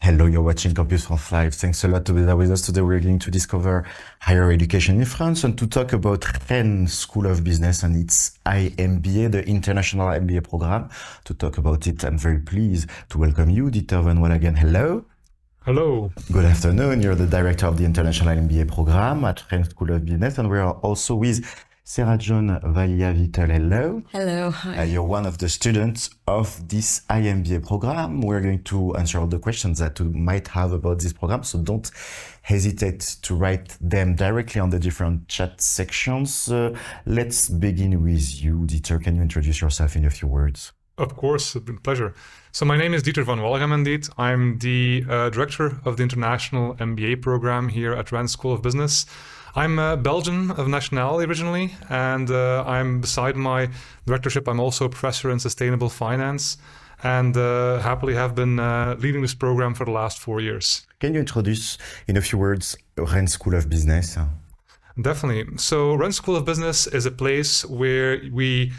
Hello, you're watching Campus France Live. Thanks a lot to be there with us today. We're going to discover higher education in France and to talk about Rennes School of Business and its IMBA, the International MBA program. To talk about it, I'm very pleased to welcome you, Dieter Van Wallagen. Hello. Hello. Good afternoon. You're the director of the International MBA program at Rennes School of Business, and we are also with Sarah John Valia-Vittel. Hello. Hello. Hi. You're one of the students of this IMBA program. We're going to answer all the questions that you might have about this program, so don't hesitate to write them directly on the different chat sections. Let's begin with you, Dieter. Can you introduce yourself in a few words? Of course, it's been a pleasure. So my name is Dieter Van Wallagen indeed. I'm the director of the International MBA program here at Rennes School of Business. I'm Belgian of nationality originally, and I'm beside my directorship, I'm also a professor in sustainable finance, and happily have been leading this program for the last 4 years. Can you introduce in a few words Rennes School of Business? Definitely. So Rennes School of Business is a place where we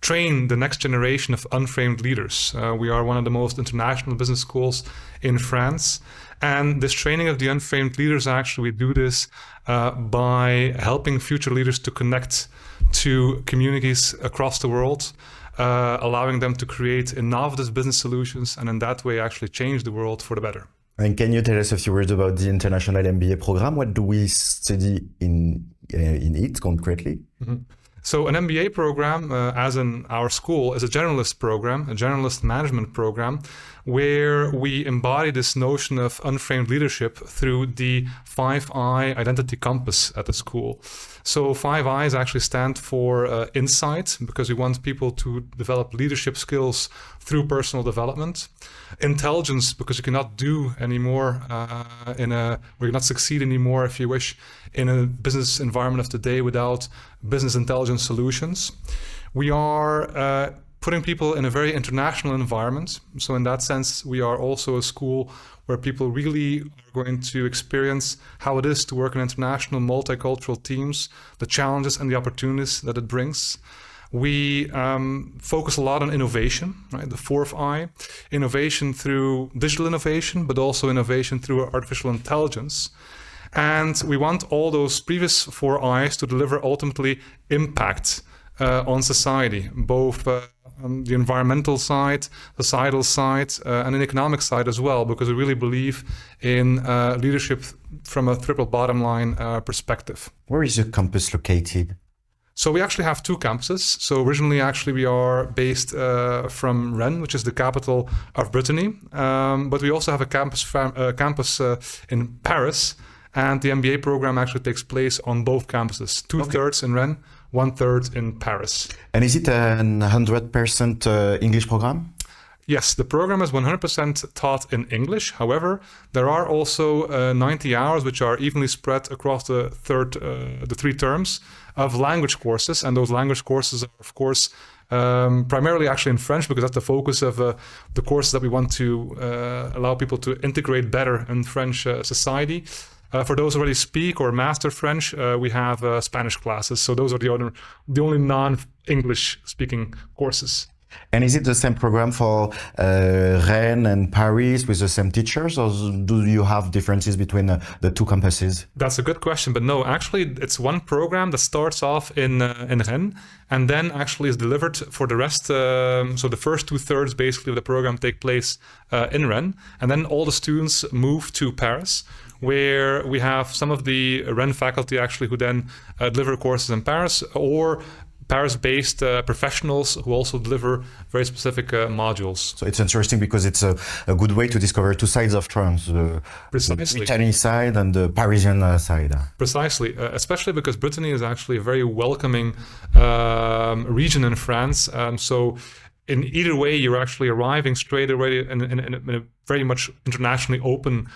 train the next generation of unframed leaders. We are one of the most international business schools in France. And this training of the unframed leaders, actually, we do this by helping future leaders to connect to communities across the world, allowing them to create innovative business solutions, and in that way actually change the world for the better. And can you tell us a few words about the International MBA program? What do we study in it concretely? Mm-hmm. So an MBA program, as in our school, is a generalist program, a generalist management program, where we embody this notion of unframed leadership through the 5I identity compass at the school. So 5I's actually stand for insight, because we want people to develop leadership skills through personal development. Intelligence, because you cannot do anymore we cannot succeed anymore, if you wish, in a business environment of today without business intelligence solutions. We are putting people in a very international environment. So in that sense, we are also a school where people really are going to experience how it is to work in international multicultural teams, the challenges and the opportunities that it brings. We focus a lot on innovation, right? The fourth I, innovation through digital innovation, but also innovation through artificial intelligence. And we want all those previous 4 I's to deliver ultimately impact on society, both on the environmental side, societal side, and an economic side as well, because we really believe in leadership from a triple bottom line perspective. Where is your campus located? So we actually have 2 campuses. So originally, actually, we are based from Rennes, which is the capital of Brittany. But we also have a campus in Paris. And the MBA program actually takes place on both campuses, 2/3 in Rennes, 1/3 in Paris. And is it a 100% English program? Yes, the program is 100% taught in English. However, there are also 90 hours which are evenly spread across the 3 terms of language courses. And those language courses are, of course, primarily actually in French, because that's the focus of the courses that we want to allow people to integrate better in French society. For those who already speak or master French, we have Spanish classes. So those are the only non-English speaking courses. And is it the same program for Rennes and Paris with the same teachers, or do you have differences between the 2 campuses? That's a good question, but no, actually it's one program that starts off in Rennes and then actually is delivered for the rest. So the first 2/3 basically of the program take place in Rennes, and then all the students move to Paris, where we have some of the Rennes faculty actually who then deliver courses in Paris, or Paris-based professionals who also deliver very specific modules. So it's interesting because it's a good way to discover 2 sides of France, the Brittany side and the Parisian side. Precisely, especially because Brittany is actually a very welcoming region in France. So in either way, you're actually arriving straight away in a very much internationally open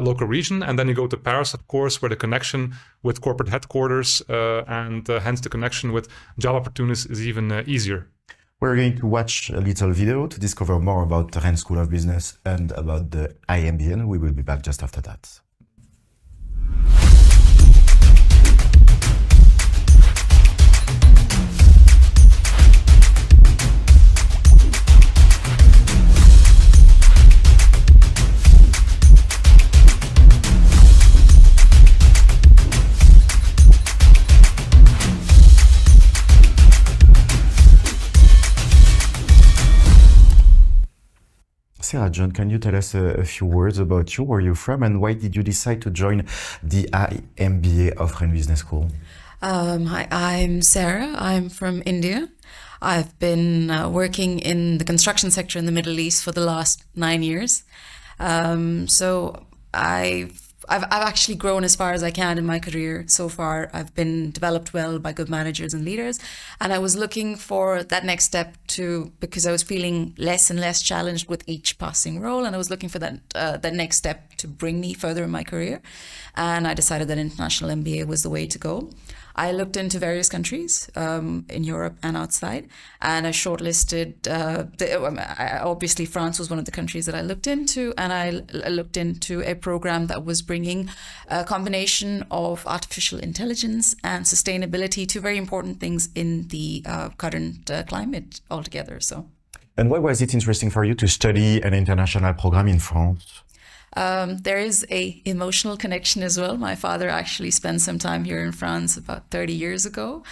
local region. And then you go to Paris, of course, where the connection with corporate headquarters and hence the connection with job opportunities is even easier. We're going to watch a little video to discover more about the Rennes School of Business and about the IMBA. We will be back just after that. Sarah John, can you tell us a few words about you, where you're from, and why did you decide to join the IMBA of Rennes Business School? Hi, I'm Sarah. I'm from India. I've been working in the construction sector in the Middle East for the last 9 years. So I've actually grown as far as I can in my career so far. I've been developed well by good managers and leaders, and I was looking for that next step because I was feeling less and less challenged with each passing role, and I was looking for that next step to bring me further in my career. And I decided that international MBA was the way to go. I looked into various countries in Europe and outside, and I shortlisted. Obviously, France was one of the countries that I looked into, and I looked into a program that was bringing a combination of artificial intelligence and sustainability, two very important things in the current climate altogether. So. And why was it interesting for you to study an international program in France? There is a emotional connection as well. My father actually spent some time here in France about 30 years ago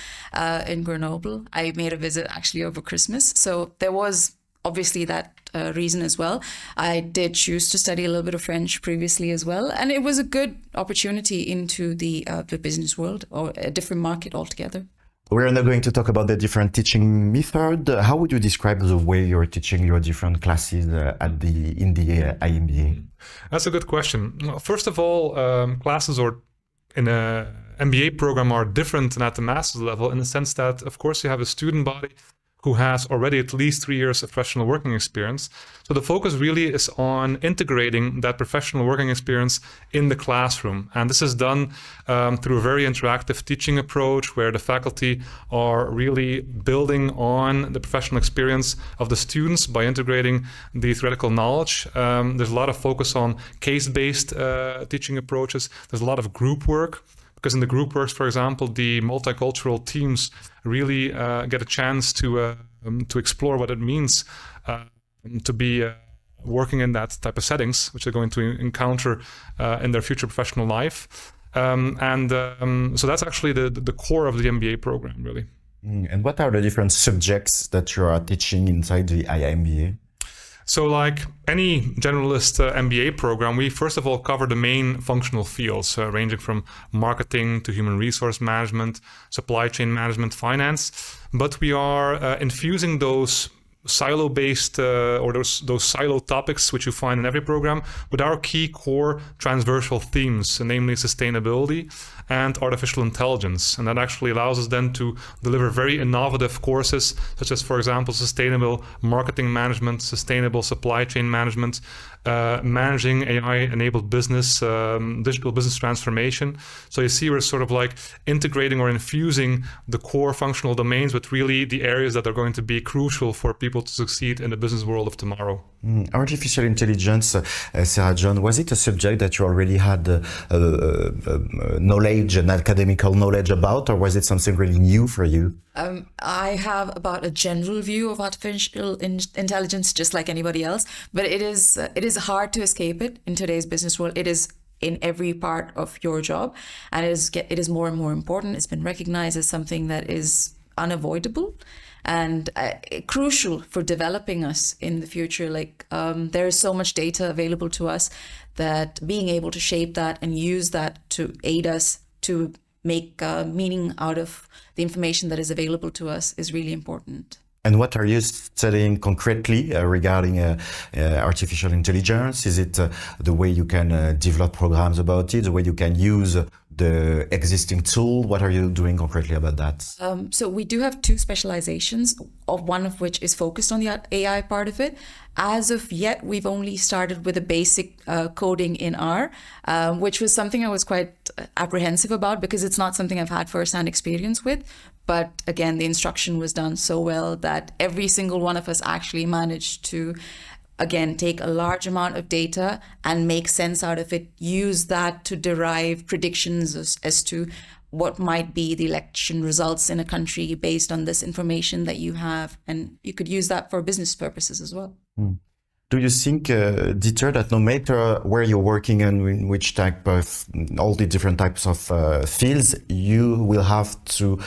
in Grenoble. I made a visit actually over Christmas. So there was obviously that reason as well. I did choose to study a little bit of French previously as well. And it was a good opportunity into the business world, or a different market altogether. We're now going to talk about the different teaching method. How would you describe the way you're teaching your different classes in the IMBA? That's a good question. Well, first of all, classes in a MBA program are different than at the master's level, in the sense that, of course, you have a student body who has already at least 3 years of professional working experience. So the focus really is on integrating that professional working experience in the classroom. And this is done through a very interactive teaching approach, where the faculty are really building on the professional experience of the students by integrating the theoretical knowledge. There's a lot of focus on case-based teaching approaches. There's a lot of group work, because in the group works, for example, the multicultural teams really get a chance to explore what it means to be working in that type of settings, which they're going to encounter in their future professional life. So that's actually the core of the MBA program, really. And what are the different subjects that you are teaching inside the IMBA? So like any generalist MBA program, we first of all cover the main functional fields, ranging from marketing to human resource management, supply chain management, finance. But we are infusing those silo-based or those silo topics which you find in every program with our key core transversal themes, namely sustainability and artificial intelligence. And that actually allows us then to deliver very innovative courses, such as, for example, sustainable marketing management, sustainable supply chain management, managing AI-enabled business, digital business transformation. So you see, we're sort of like integrating or infusing the core functional domains with really the areas that are going to be crucial for people to succeed in the business world of tomorrow. Artificial intelligence, Sarah John, was it a subject that you already had knowledge and academical knowledge about, or was it something really new for you? I have about a general view of artificial intelligence, just like anybody else, but it is hard to escape it in today's business world. It is in every part of your job, and it is more and more important. It's been recognized as something that is unavoidable and crucial for developing us in the future. Like there is so much data available to us that being able to shape that and use that to aid us to make meaning out of the information that is available to us is really important. And what are you studying concretely regarding artificial intelligence? Is it the way you can develop programs about it, the way you can use the existing tool? What are you doing concretely about that? So we do have two specializations, one of which is focused on the AI part of it. As of yet, we've only started with a basic coding in R, which was something I was quite apprehensive about because it's not something I've had first-hand experience with. But again, the instruction was done so well that every single one of us actually managed to, again, take a large amount of data and make sense out of it, use that to derive predictions as to what might be the election results in a country based on this information that you have. And you could use that for business purposes as well. Do you think, Dieter, that no matter where you're working and in which type of, all the different types of fields, you will have to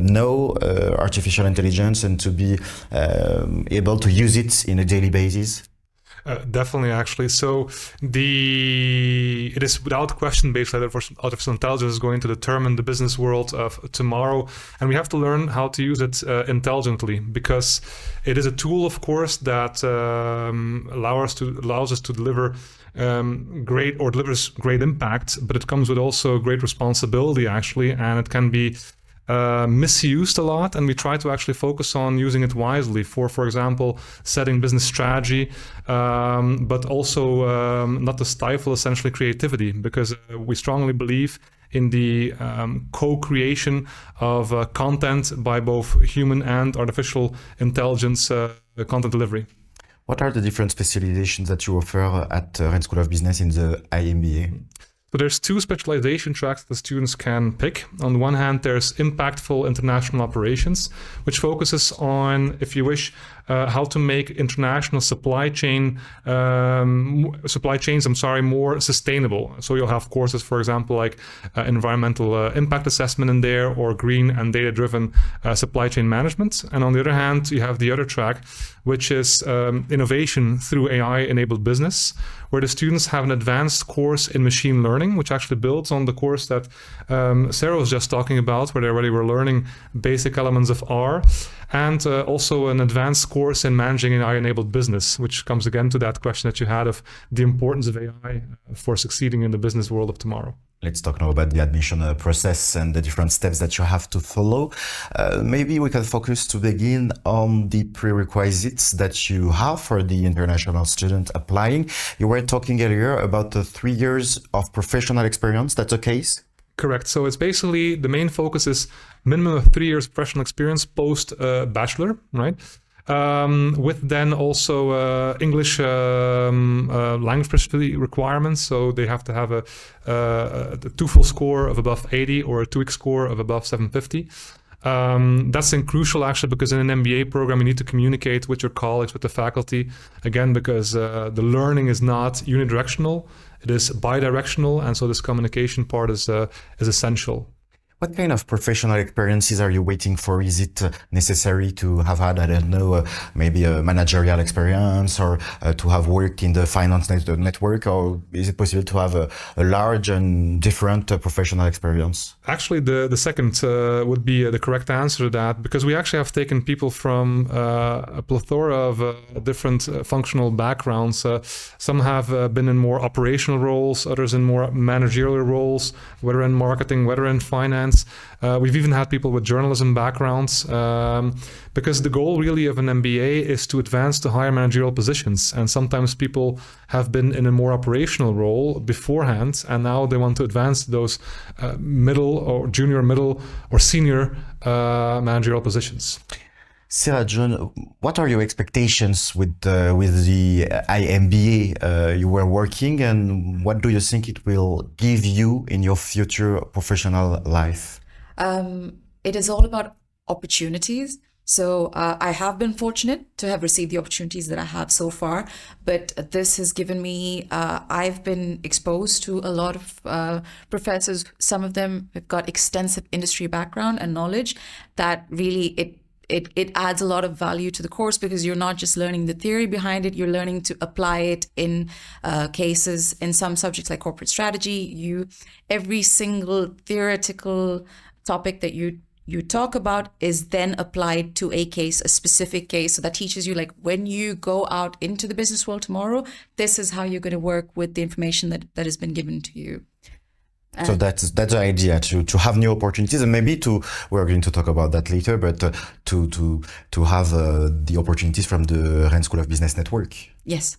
know artificial intelligence and to be able to use it in a daily basis? Definitely, actually. So it is without question basically that artificial intelligence is going to determine the business world of tomorrow, and we have to learn how to use it intelligently, because it is a tool, of course, that allows us to deliver delivers great impact, but it comes with also great responsibility, actually, and it can be misused a lot, and we try to actually focus on using it wisely for example, setting business strategy, but also not to stifle essentially creativity, because we strongly believe in the co-creation of content by both human and artificial intelligence content delivery. What are the different specializations that you offer at Rennes School of Business in the IMBA? So there's two specialization tracks the students can pick. On the one hand, there's impactful international operations, which focuses on, if you wish, how to make international supply chains, more sustainable. So you'll have courses, for example, like environmental impact assessment in there, or green and data-driven supply chain management. And on the other hand, you have the other track, which is innovation through AI-enabled business, where the students have an advanced course in machine learning, which actually builds on the course that Sarah was just talking about, where they already were learning basic elements of R, and also an advanced course in managing an AI-enabled business, which comes again to that question that you had of the importance of AI for succeeding in the business world of tomorrow. Let's talk now about the admission process and the different steps that you have to follow. Maybe we can focus to begin on the prerequisites that you have for the international student applying. You were talking earlier about the 3 years of professional experience. That's the case? Correct. So it's basically, the main focus is minimum of 3 years professional experience post bachelor, right? With then also English language proficiency requirements. So they have to have a TOEFL score of above 80 or a TOEIC score of above 750. That's crucial, actually, because in an MBA program, you need to communicate with your colleagues, with the faculty, again, because the learning is not unidirectional, it is bidirectional, and so this communication part is essential. What kind of professional experiences are you waiting for? Is it necessary to have had, I don't know, maybe a managerial experience, or to have worked in the finance network, or is it possible to have a large and different professional experience? Actually, the second would be the correct answer to that, because we actually have taken people from a plethora of different functional backgrounds. Some have been in more operational roles, others in more managerial roles, whether in marketing, whether in finance. We've even had people with journalism backgrounds, because the goal really of an MBA is to advance to higher managerial positions. And sometimes people have been in a more operational role beforehand, and now they want to advance to those middle or junior, middle or senior managerial positions. Sarah John, what are your expectations with the IMBA you were working, and what do you think it will give you in your future professional life? It is all about opportunities. So I have been fortunate to have received the opportunities that I have so far, but this has given me, I've been exposed to a lot of professors. Some of them have got extensive industry background and knowledge that really it adds a lot of value to the course, because you're not just learning the theory behind it, you're learning to apply it in cases in some subjects like corporate strategy. Every single theoretical topic that you talk about is then applied to a case, a specific case. So that teaches you, like, when you go out into the business world tomorrow, this is how you're going to work with the information that has been given to you. So that's the idea, to have new opportunities, and maybe we're going to talk about that later, but to have the opportunities from the Rennes School of Business Network. Yes.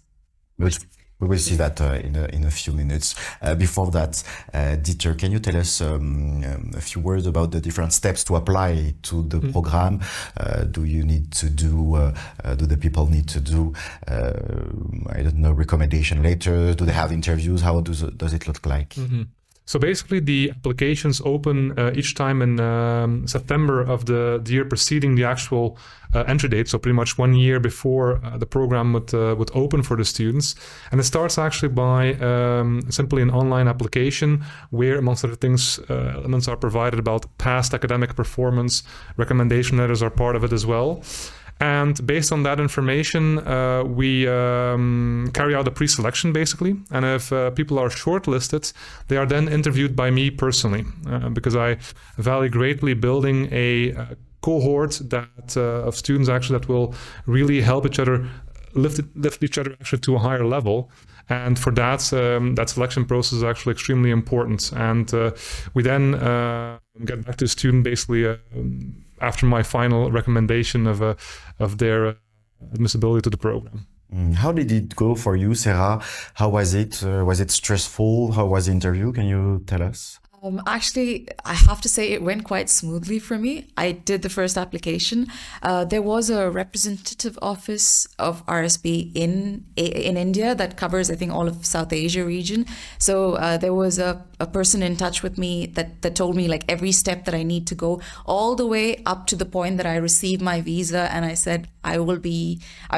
But we will see that in a few minutes. Before that, Dieter, can you tell us a few words about the different steps to apply to the program? Do you need to do the people need to do, I don't know, recommendation letters? Do they have interviews? How does it look like? Mm-hmm. So basically, the applications open each time in September of the year preceding the actual entry date. So pretty much 1 year before the program would open for the students. And it starts actually by simply an online application where, amongst other things, elements are provided about past academic performance. Recommendation letters are part of it as well. And based on that information, we carry out a pre-selection basically. And if people are shortlisted, they are then interviewed by me personally, because I value greatly building a cohort that of students actually that will really help each other lift each other actually to a higher level. And for that, that selection process is actually extremely important. And we then get back to the student basically after my final recommendation of their admissibility to the program. How did it go for you, Sarah? How was it? Was it stressful? How was the interview? Can you tell us? Actually, I have to say it went quite smoothly for me. I did the first application. There was a representative office of RSB in India that covers, I think, all of South Asia region. So there was a person in touch with me that told me like every step that I need to go, all the way up to the point that I received my visa. And I said, I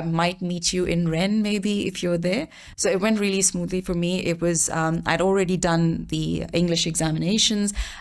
might meet you in Rennes maybe if you're there. So it went really smoothly for me. It was, I'd already done the English examination.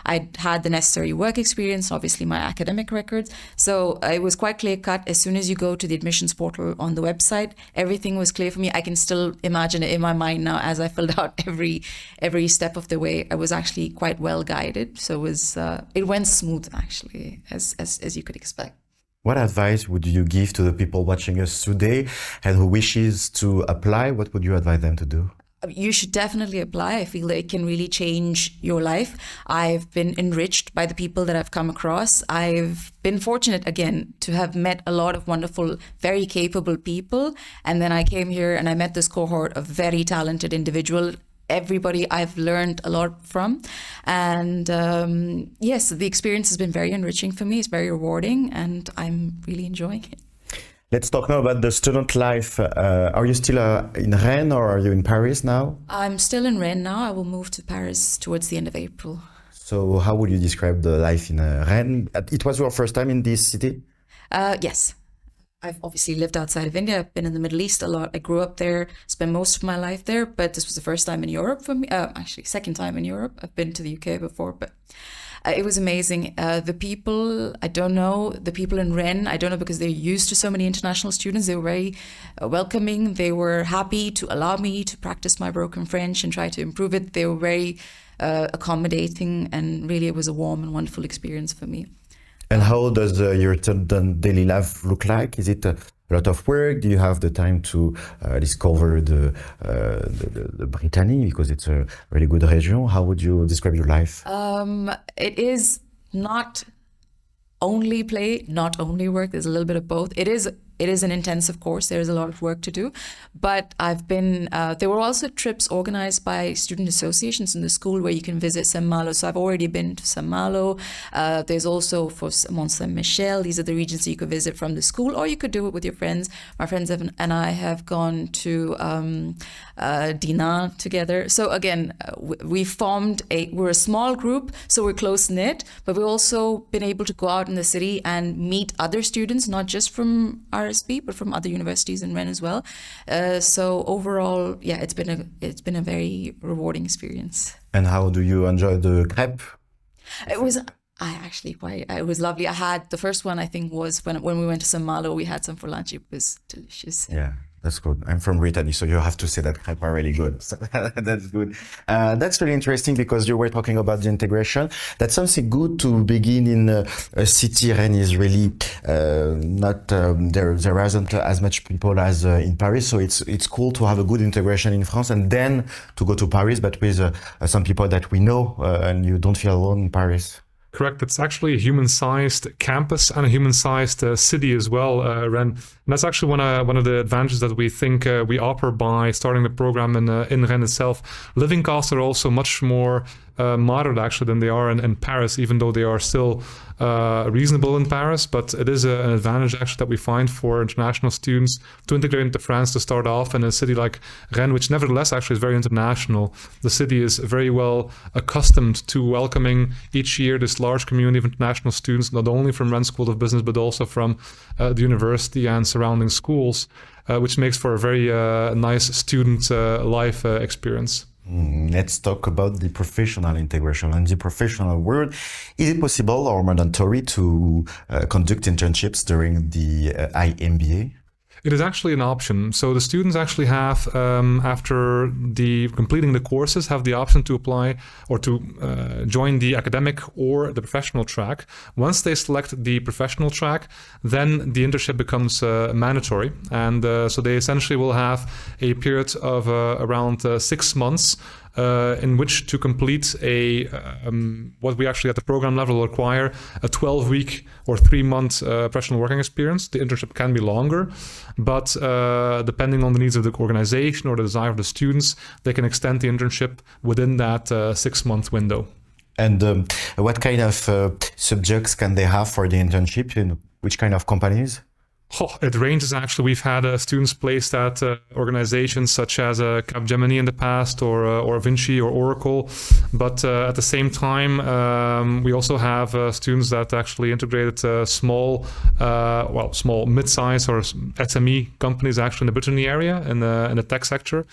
I'd had the necessary work experience, obviously my academic records. So it was quite clear cut. As soon as you go to the admissions portal on the website, everything was clear for me. I can still imagine it in my mind now as I filled out every step of the way. I was actually quite well guided. So it went smooth actually, as you could expect. What advice would you give to the people watching us today and who wishes to apply? What would you advise them to do? You should definitely apply. I feel that it can really change your life. I've been enriched by the people that I've come across. I've been fortunate, again, to have met a lot of wonderful, very capable people. And then I came here and I met this cohort of very talented individuals. Everybody I've learned a lot from. And yes, the experience has been very enriching for me. It's very rewarding and I'm really enjoying it. Let's talk now about the student life. Are you still in Rennes or are you in Paris now? I'm still in Rennes now. I will move to Paris towards the end of April. So how would you describe the life in Rennes? It was your first time in this city? Yes. I've obviously lived outside of India. I've been in the Middle East a lot. I grew up there, spent most of my life there, but this was the first time in Europe for me. Actually, second time in Europe. I've been to the UK before, but it was amazing. The people, I don't know, the people in Rennes, I don't know because they're used to so many international students. They were very welcoming. They were happy to allow me to practice my broken French and try to improve it. They were very accommodating and really it was a warm and wonderful experience for me. And how does your daily life look like? Is it a lot of work? Do you have the time to discover the Brittany because it's a really good region? How would you describe your life? It is not only play, not only work. There's a little bit of both. It is an intensive course. There is a lot of work to do, but I've been, there were also trips organized by student associations in the school where you can visit Saint-Malo. So I've already been to Saint-Malo. There's also for Mont Saint-Michel. These are the regions that you could visit from the school, or you could do it with your friends. My friends and I have gone to Dinan together. So again, we're a small group, so we're close knit, but we've also been able to go out in the city and meet other students, not just from RSB, but from other universities in Rennes as well. So overall, yeah, it's been a very rewarding experience. And how do you enjoy the crêpe? It was lovely. I had the first one, I think, was when we went to Saint-Malo. We had some for lunch. It was delicious. Yeah. That's good. I'm from Brittany, so you have to say that crêpes are really good. So that's good. That's really interesting because you were talking about the integration. That's something good to begin in a city. Rennes is really not there isn't as much people as in Paris, so it's cool to have a good integration in France and then to go to Paris, but with some people that we know, and you don't feel alone in Paris. Correct. It's actually a human-sized campus and a human-sized city as well, Rennes. And that's actually one of the advantages that we think we offer by starting the program in Rennes itself. Living costs are also much more moderate actually than they are in Paris, even though they are still reasonable in Paris. But it is an advantage actually that we find for international students to integrate into France to start off in a city like Rennes, which nevertheless actually is very international. The city is very well accustomed to welcoming each year this large community of international students, not only from Rennes School of Business, but also from the university and surrounding schools, which makes for a very nice student life experience. Let's talk about the professional integration and the professional world. Is it possible or mandatory to conduct internships during the IMBA? It is actually an option. So the students actually have, after completing the courses, have the option to apply or to join the academic or the professional track. Once they select the professional track, then the internship becomes mandatory. And so they essentially will have a period of around 6 months in which to complete what we actually at the program level require, a 12-week or 3-month professional working experience. The internship can be longer, but depending on the needs of the organization or the desire of the students, they can extend the internship within that 6-month window. And what kind of subjects can they have for the internship? In which kind of companies? Oh, it ranges actually. We've had students placed at organizations such as Capgemini in the past, or Vinci or Oracle. But at the same time, we also have students that actually integrated small, mid-size or SME companies actually in the Brittany area in the tech sector.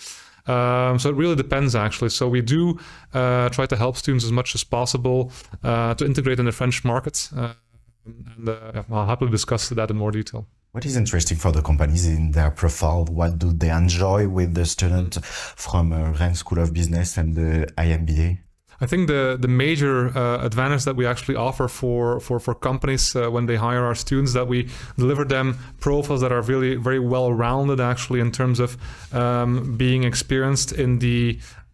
So it really depends actually. So we do try to help students as much as possible to integrate in the French market. And I'll happily discuss that in more detail. What is interesting for the companies in their profile? What do they enjoy with the student from Rennes School of Business and the IMBA? I think the major advantage that we actually offer for companies when they hire our students, that we deliver them profiles that are really very well rounded actually in terms of being experienced in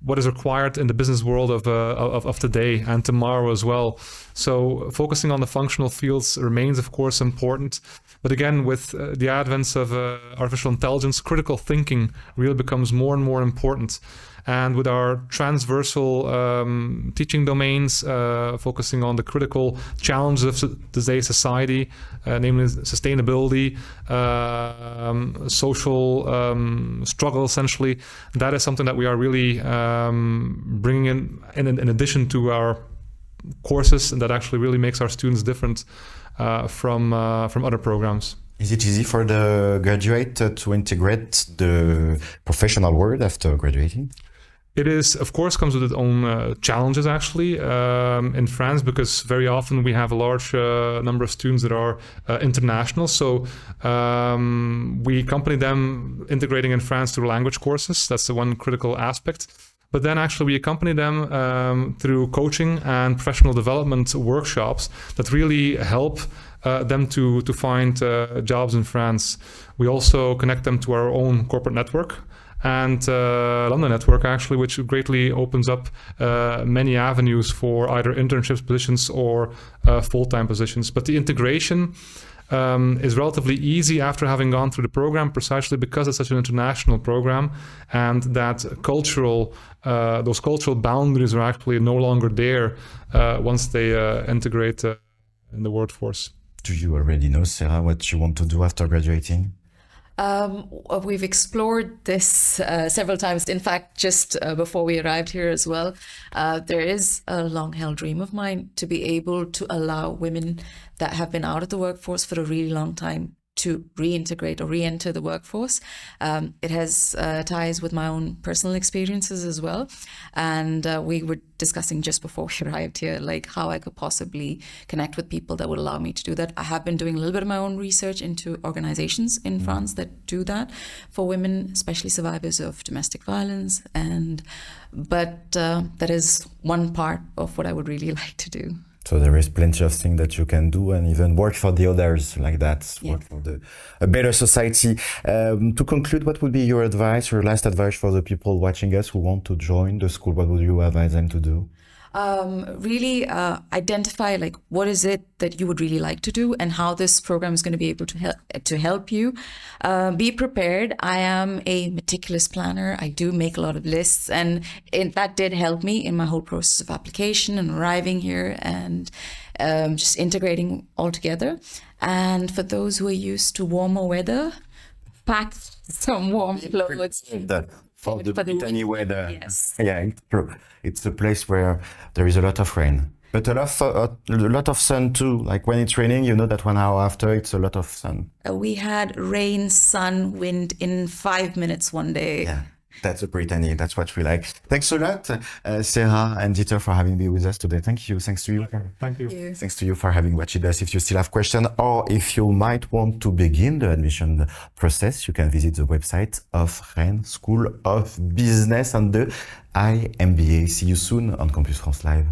what is required in the business world of today and tomorrow as well. So focusing on the functional fields remains, of course, important. But again, with the advent of artificial intelligence, critical thinking really becomes more and more important. And with our transversal teaching domains, focusing on the critical challenges of today's society, namely sustainability, social struggle, essentially, that is something that we are really bringing in addition to our courses, and that actually really makes our students different from other programs. Is it easy for the graduate to integrate the professional world after graduating? It is, of course, comes with its own challenges actually in France, because very often we have a large number of students that are international. So we accompany them integrating in France through language courses. That's the one critical aspect. But then actually we accompany them through coaching and professional development workshops that really help them to find jobs in France. We also connect them to our own corporate network and London network actually, which greatly opens up many avenues for either internships positions or full-time positions. But the integration is relatively easy after having gone through the program, precisely because it's such an international program, and that those cultural boundaries are actually no longer there once they integrate in the workforce. Do you already know, Sarah, what you want to do after graduating? We've explored this several times. In fact, just before we arrived here as well, there is a long-held dream of mine to be able to allow women that have been out of the workforce for a really long time to reintegrate or re-enter the workforce. It has ties with my own personal experiences as well. And we were discussing just before we arrived here, like how I could possibly connect with people that would allow me to do that. I have been doing a little bit of my own research into organizations in France that do that for women, especially survivors of domestic violence. But that is one part of what I would really like to do. So there is plenty of things that you can do and even work for the others like that, yeah. Work for a better society. To conclude, what would be your advice, your last advice for the people watching us who want to join the school? What would you advise them to do? Really identify like what is it that you would really like to do and how this program is going to be able to help you. Be prepared. I am a meticulous planner. I do make a lot of lists, and that did help me in my whole process of application and arriving here and just integrating all together. And for those who are used to warmer weather, pack some warm clothes. For the Brittany weather. Yes. Yeah, it's true. It's a place where there is a lot of rain, but a lot of sun too. Like when it's raining, you know that 1 hour after it's a lot of sun. We had rain, sun, wind in 5 minutes one day. Yeah. That's the Brittany. That's what we like. Thanks a lot, Sarah and Dieter, for having me with us today. Thank you. Thanks to you. Thank you. Thanks to you for having watched us. If you still have questions or if you might want to begin the admission process, you can visit the website of Rennes School of Business and the IMBA. See you soon on Campus France Live.